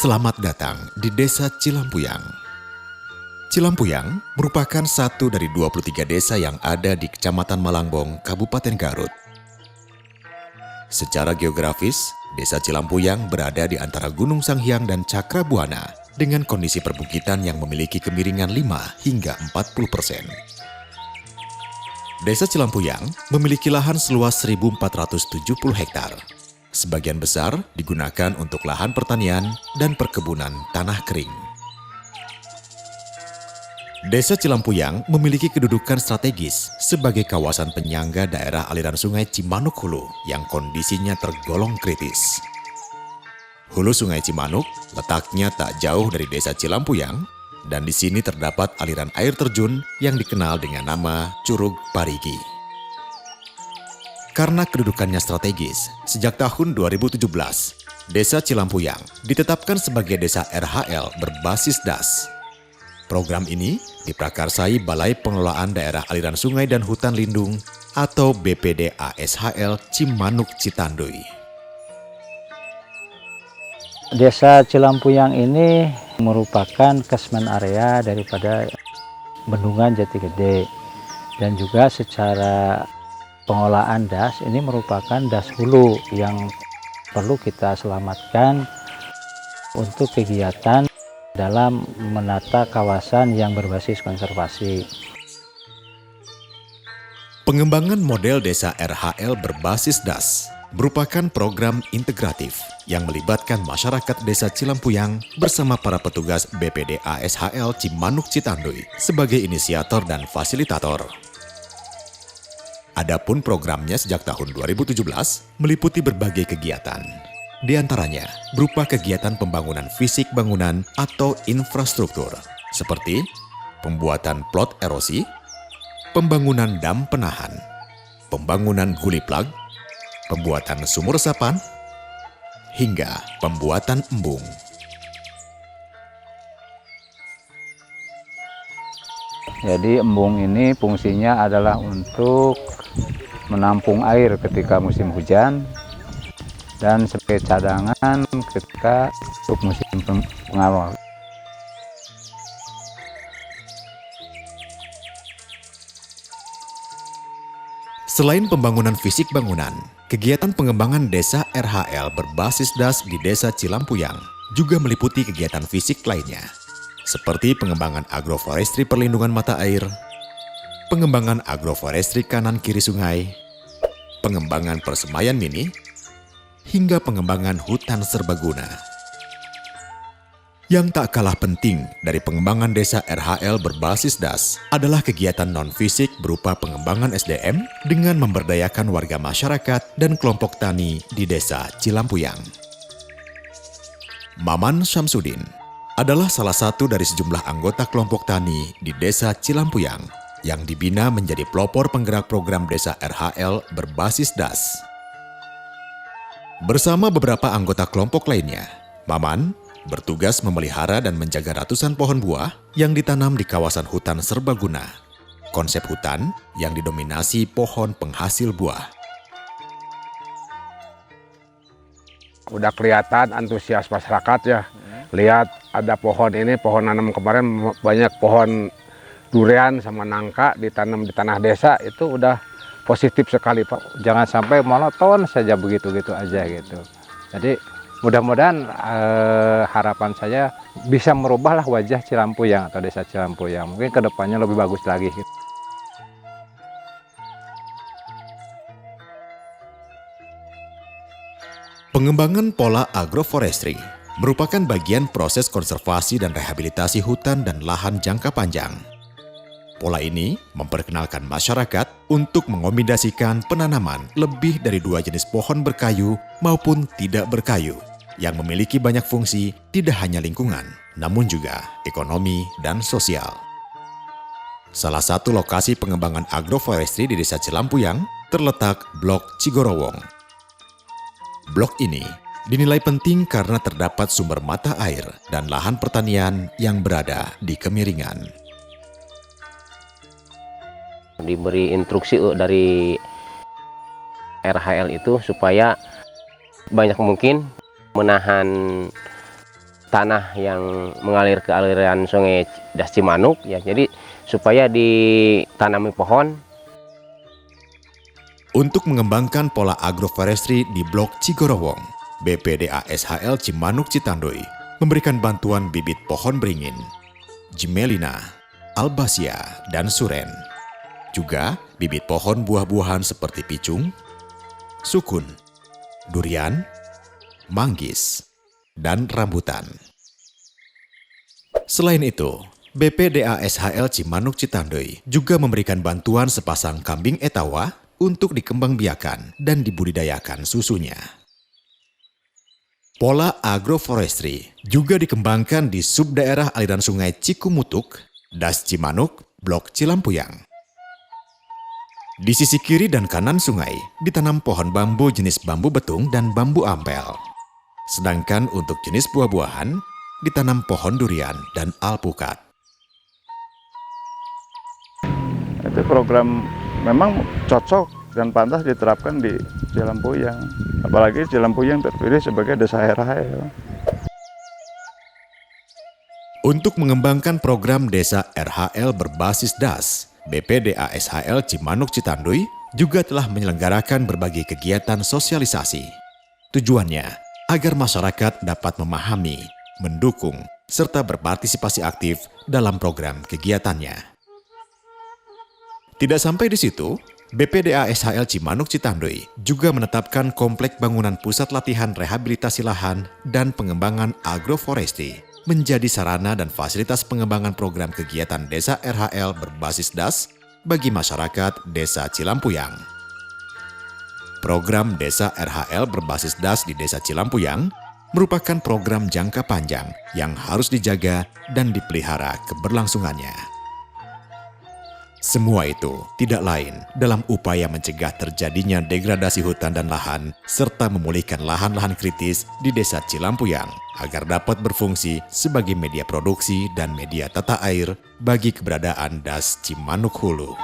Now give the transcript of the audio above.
Selamat datang di Desa Cilampuyang. Cilampuyang merupakan satu dari 23 desa yang ada di Kecamatan Malangbong, Kabupaten Garut. Secara geografis, Desa Cilampuyang berada di antara Gunung Sanghyang dan Cakrabuana dengan kondisi perbukitan yang memiliki kemiringan 5 hingga 40%. Desa Cilampuyang memiliki lahan seluas 1.470 hektar. Sebagian besar digunakan untuk lahan pertanian dan perkebunan tanah kering. Desa Cilampuyang memiliki kedudukan strategis sebagai kawasan penyangga daerah aliran sungai Cimanuk Hulu yang kondisinya tergolong kritis. Hulu Sungai Cimanuk letaknya tak jauh dari Desa Cilampuyang dan di sini terdapat aliran air terjun yang dikenal dengan nama Curug Parigi. Karena kedudukannya strategis, sejak tahun 2017, Desa Cilampuyang ditetapkan sebagai desa RHL berbasis DAS. Program ini diprakarsai Balai Pengelolaan Daerah Aliran Sungai dan Hutan Lindung atau BPD ASHL Cimanuk Citanduy. Desa Cilampuyang ini merupakan catchment area daripada Bendungan Jati Gede, dan juga secara pengolahan das ini merupakan das hulu yang perlu kita selamatkan untuk kegiatan dalam menata kawasan yang berbasis konservasi. Pengembangan model desa RHL berbasis DAS merupakan program integratif yang melibatkan masyarakat Desa Cilampuyang bersama para petugas BPD ASHL Cimanuk Citanduy sebagai inisiator dan fasilitator. Adapun programnya sejak tahun 2017 meliputi berbagai kegiatan. Di antaranya berupa kegiatan pembangunan fisik bangunan atau infrastruktur seperti pembuatan plot erosi, pembangunan dam penahan, pembangunan guli plug, pembuatan sumur resapan, hingga pembuatan embung. Jadi embung ini fungsinya adalah untuk menampung air ketika musim hujan dan sebagai cadangan ketika untuk musim pengawal. Selain pembangunan fisik bangunan, kegiatan pengembangan desa RHL berbasis DAS di Desa Cilampuyang juga meliputi kegiatan fisik lainnya, seperti pengembangan agroforestry perlindungan mata air, pengembangan agroforestry kanan kiri sungai, pengembangan persemaian mini, hingga pengembangan hutan serbaguna. Yang tak kalah penting dari pengembangan desa RHL berbasis DAS adalah kegiatan non-fisik berupa pengembangan SDM dengan memberdayakan warga masyarakat dan kelompok tani di Desa Cilampuyang. Maman Syamsuddin adalah salah satu dari sejumlah anggota kelompok tani di Desa Cilampuyang yang dibina menjadi pelopor penggerak program desa RHL berbasis DAS. Bersama beberapa anggota kelompok lainnya, Maman bertugas memelihara dan menjaga ratusan pohon buah yang ditanam di kawasan hutan serbaguna. Konsep hutan yang didominasi pohon penghasil buah. Udah kelihatan antusias masyarakat ya. Lihat ada pohon ini, pohon nanam kemarin banyak pohon durian sama nangka ditanam di tanah desa, itu udah positif sekali Pak. Jangan sampai monoton saja begitu-gitu aja gitu. Jadi mudah-mudahan harapan saya bisa merubahlah wajah Cilampuyang atau Desa Cilampuyang. Mungkin kedepannya lebih bagus lagi. Pengembangan pola agroforestry merupakan bagian proses konservasi dan rehabilitasi hutan dan lahan jangka panjang. Pola ini memperkenalkan masyarakat untuk mengombinasikan penanaman lebih dari 2 jenis pohon berkayu maupun tidak berkayu yang memiliki banyak fungsi tidak hanya lingkungan, namun juga ekonomi dan sosial. Salah satu lokasi pengembangan agroforestry di Desa Cilampuyang terletak Blok Cigorowong. Blok ini dinilai penting karena terdapat sumber mata air dan lahan pertanian yang berada di kemiringan. Diberi instruksi dari RHL itu supaya banyak mungkin menahan tanah yang mengalir ke aliran Sungai Das Cimanuk ya. Jadi supaya ditanami pohon. Untuk mengembangkan pola agroforestry di Blok Cigorowong, BPDA SHL Cimanuk Citanduy memberikan bantuan bibit pohon beringin, Gimelina, Albasia, dan Suren. Juga bibit pohon buah-buahan seperti picung, sukun, durian, manggis, dan rambutan. Selain itu, BPDA SHL Cimanuk Citanduy juga memberikan bantuan sepasang kambing etawa untuk dikembangbiakan dan dibudidayakan susunya. Pola agroforestry juga dikembangkan di subdaerah aliran Sungai Cikumutuk, Das Cimanuk, Blok Cilampuyang. Di sisi kiri dan kanan sungai ditanam pohon bambu jenis bambu betung dan bambu ampel. Sedangkan untuk jenis buah-buahan ditanam pohon durian dan alpukat. Itu program memang cocok dan pantas diterapkan di Cilampuyang. Apalagi Cilampuyang terpilih sebagai desa RHL. Untuk mengembangkan program desa RHL berbasis DAS, BPDA SHL Cimanuk Citanduy juga telah menyelenggarakan berbagai kegiatan sosialisasi. Tujuannya agar masyarakat dapat memahami, mendukung, serta berpartisipasi aktif dalam program kegiatannya. Tidak sampai di situ, BPDA SHL Cimanuk Citanduy juga menetapkan komplek bangunan pusat latihan rehabilitasi lahan dan pengembangan agroforestry menjadi sarana dan fasilitas pengembangan program kegiatan desa RHL berbasis DAS bagi masyarakat Desa Cilampuyang. Program Desa RHL berbasis DAS di Desa Cilampuyang merupakan program jangka panjang yang harus dijaga dan dipelihara keberlangsungannya. Semua itu tidak lain dalam upaya mencegah terjadinya degradasi hutan dan lahan serta memulihkan lahan-lahan kritis di Desa Cilampuyang agar dapat berfungsi sebagai media produksi dan media tata air bagi keberadaan DAS Cimanuk Hulu.